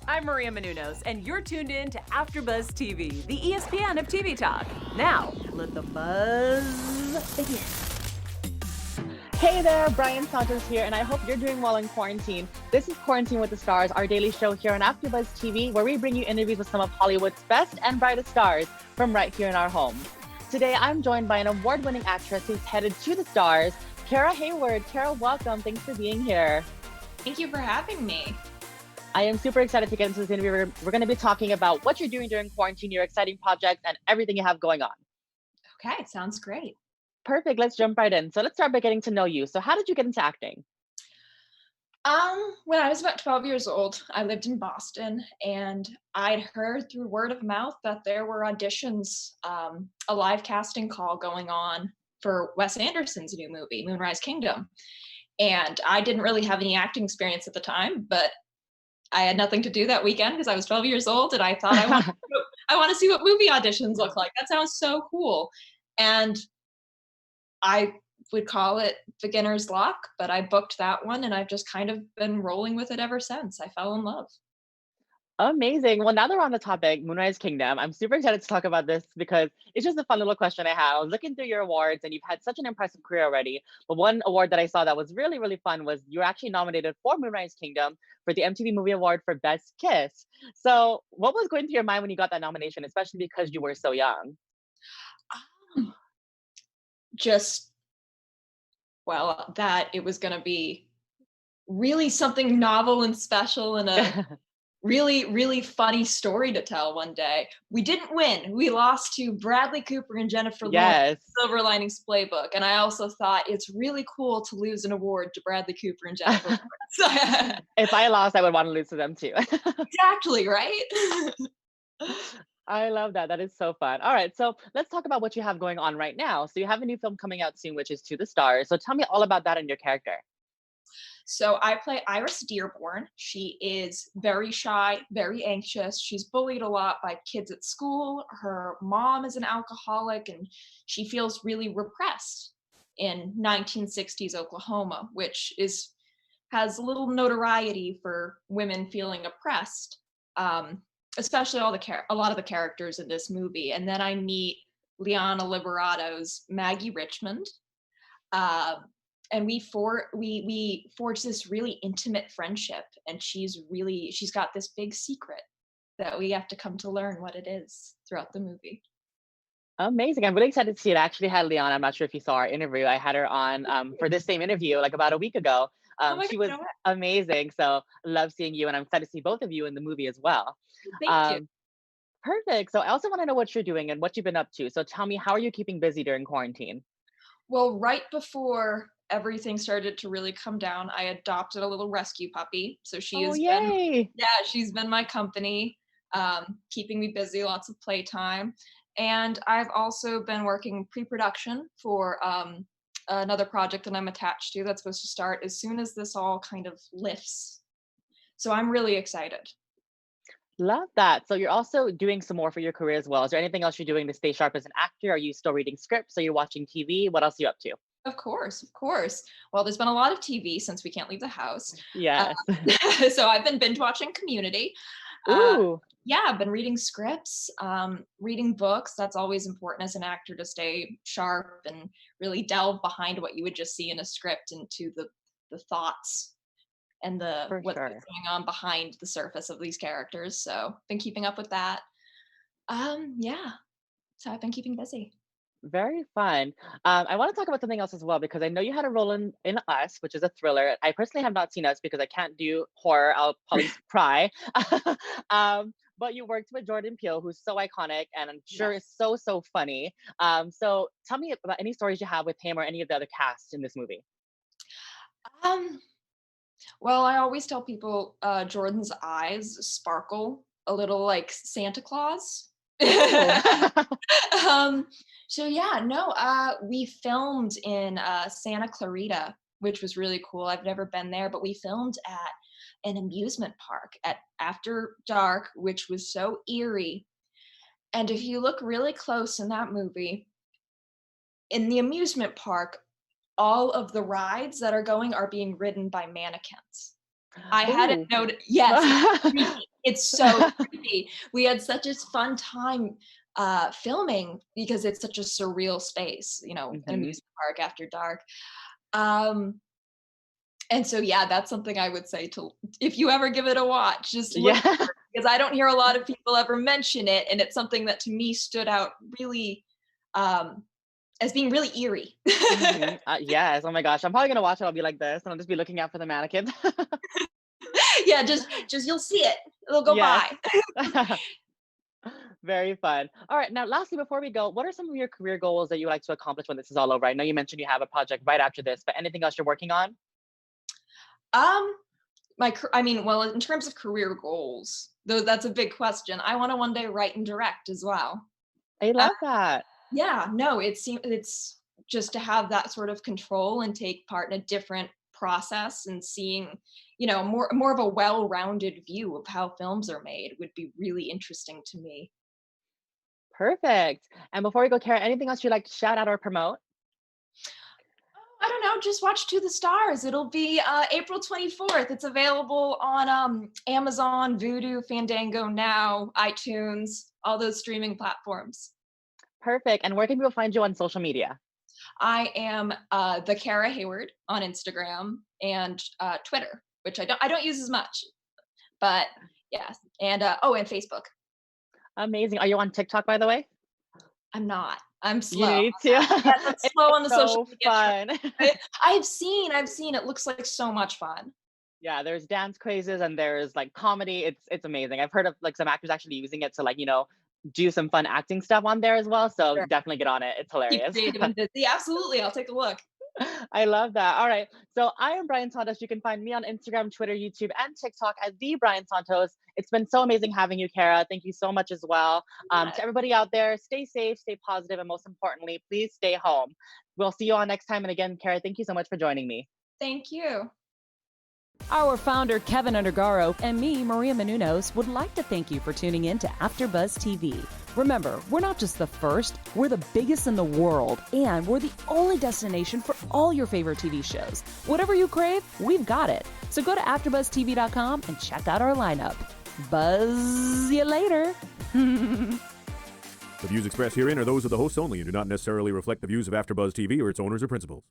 I'm Maria Menounos, and you're tuned in to AfterBuzz TV, the ESPN of TV talk. Now, let the buzz begin. Hey there, Brian Santos here, and I hope you're doing well in quarantine. This is Quarantine with the Stars, our daily show here on AfterBuzz TV, where we bring you interviews with some of Hollywood's best and brightest stars from right here in our home. Today, I'm joined by an award-winning actress who's headed to the stars, Kara Hayward. Kara, welcome. Thanks for being here. Thank you for having me. I am super excited to get into this interview. We're going to be talking about what you're doing during quarantine, your exciting projects, and everything you have going on. Okay, sounds great. Perfect. Let's jump right in. So let's start by getting to know you. So how did you get into acting? When I was about 12 years old, I lived in Boston, and I'd heard through word of mouth that there were auditions, a live casting call going on for Wes Anderson's new movie, Moonrise Kingdom. And I didn't really have any acting experience at the time, but I had nothing to do that weekend because I was 12 years old, and I thought I want to see what movie auditions look like. That sounds so cool. And I would call it beginner's luck, but I booked that one, and I've just kind of been rolling with it ever since. I fell in love. Amazing. Well, now that we're on the topic, Moonrise Kingdom, I'm super excited to talk about this because it's just a fun little question I have. I was looking through your awards and you've had such an impressive career already. But one award that I saw that was really, really fun was you were actually nominated for Moonrise Kingdom for the MTV Movie Award for Best Kiss. So what was going through your mind when you got that nomination, especially because you were so young? Just, well, that it was going to be really something novel and special and a really, really funny story to tell one day. We didn't win. We lost to Bradley Cooper and Jennifer Lawrence, Yes. Silver Linings Playbook. And I also thought it's really cool to lose an award to Bradley Cooper and Jennifer Lawrence. If I lost, I would want to lose to them too. Exactly, right? I love that. That is so fun. All right, so let's talk about what you have going on right now. So you have a new film coming out soon, which is To the Stars. So tell me all about that and your character. So I play Iris Dearborn. She is very shy, very anxious. She's bullied a lot by kids at school. Her mom is an alcoholic, and she feels really repressed in 1960s Oklahoma, which has little notoriety for women feeling oppressed, especially a lot of the characters in this movie. And then I meet Liana Liberato's Maggie Richmond. And we forged this really intimate friendship, and she's got this big secret that we have to come to learn what it is throughout the movie. Amazing. I'm really excited to see it. I actually had Liana. I'm not sure if you saw our interview. I had her on for this same interview like about a week ago. She was amazing. So love seeing you, and I'm excited to see both of you in the movie as well. Thank you. Perfect. So I also want to know what you're doing and what you've been up to. So tell me, how are you keeping busy during quarantine? Well, right before everything started to really come down, I adopted a little rescue puppy. So she's been my company, keeping me busy, lots of playtime. And I've also been working pre-production for another project that I'm attached to that's supposed to start as soon as this all kind of lifts. So I'm really excited. Love that. So you're also doing some more for your career as well. Is there anything else you're doing to stay sharp as an actor? Are you still reading scripts? Are you watching TV? What else are you up to? Of course. Well, there's been a lot of TV since we can't leave the house. Yes. So I've been binge watching Community. Ooh. Yeah, I've been reading scripts, reading books. That's always important as an actor to stay sharp and really delve behind what you would just see in a script into the thoughts and what's going on behind the surface of these characters. So been keeping up with that. Yeah. So I've been keeping busy. Very fun. I want to talk about something else as well because I know you had a role in Us, which is a thriller. I personally have not seen Us because I can't do horror. I'll probably cry. But you worked with Jordan Peele, who's so iconic and I'm sure is so funny. So tell me about any stories you have with him or any of the other cast in this movie. Well, I always tell people Jordan's eyes sparkle a little like Santa Claus. So yeah, no, we filmed in Santa Clarita, which was really cool. I've never been there, but we filmed at an amusement park at After Dark, which was so eerie. And if you look really close in that movie, in the amusement park, all of the rides that are being ridden by mannequins. I hadn't noticed. Yes, It's so creepy. We had such a fun time filming because it's such a surreal space, you know, an Mhm. amusement park after dark. Um, and so yeah, that's something I would say to if you ever give it a watch, just look Yeah. for it because I don't hear a lot of people ever mention it, and it's something that to me stood out really um, as being really eerie. Mhm. Yes. Oh my gosh. I'm probably gonna watch it. I'll be like this, and I'll just be looking out for the mannequins. Yeah, just you'll see it. It'll go Yes. by. Very fun. All right. Now, lastly, before we go, what are some of your career goals that you would like to accomplish when this is all over? I know you mentioned you have a project right after this, but anything else you're working on? Um, I mean, well, in terms of career goals, though that's a big question. I want to one day write and direct as well. I Uh, love that. yeah, no, it's just to have that sort of control and take part in a different process and seeing, you know, more of a well-rounded view of how films are made would be really interesting to me. Perfect. And before we go, Kara, anything else you'd like to shout out or promote? I don't know, just watch To the Stars. It'll be April 24th. It's available on Amazon, Vudu, Fandango Now, iTunes, all those streaming platforms. Perfect. And where can people find you on social media? I am the Kara Hayward on Instagram and Twitter, which I don't use as much, but yes, and and Facebook. Amazing. Are you on TikTok, by the way? I'm not. I'm You slow. need to. Yes, I'm It's slow on the social so media trend. fun. I've seen. It looks like so much fun. Yeah, there's dance crazes and there's like comedy. It's amazing. I've heard of like some actors actually using it to like, do some fun acting stuff on there as well. So Sure. definitely get on it. It's Keep hilarious. creative and busy. Absolutely. I'll take a look. I love that. All right. So I am Brian Santos. You can find me on Instagram, Twitter, YouTube, and TikTok as the Brian Santos. It's been so amazing having you, Kara. Thank you so much as well. To everybody out there, stay safe, stay positive, and most importantly, please stay home. We'll see you all next time. And again, Kara, thank you so much for joining me. Thank you. Our founder, Kevin Undergaro, and me, Maria Menounos, would like to thank you for tuning in to AfterBuzz TV. Remember, we're not just the first, we're the biggest in the world, and we're the only destination for all your favorite TV shows. Whatever you crave, we've got it. So go to AfterBuzzTV.com and check out our lineup. Buzz you later. The views expressed herein are those of the hosts only and do not necessarily reflect the views of AfterBuzz TV or its owners or principals.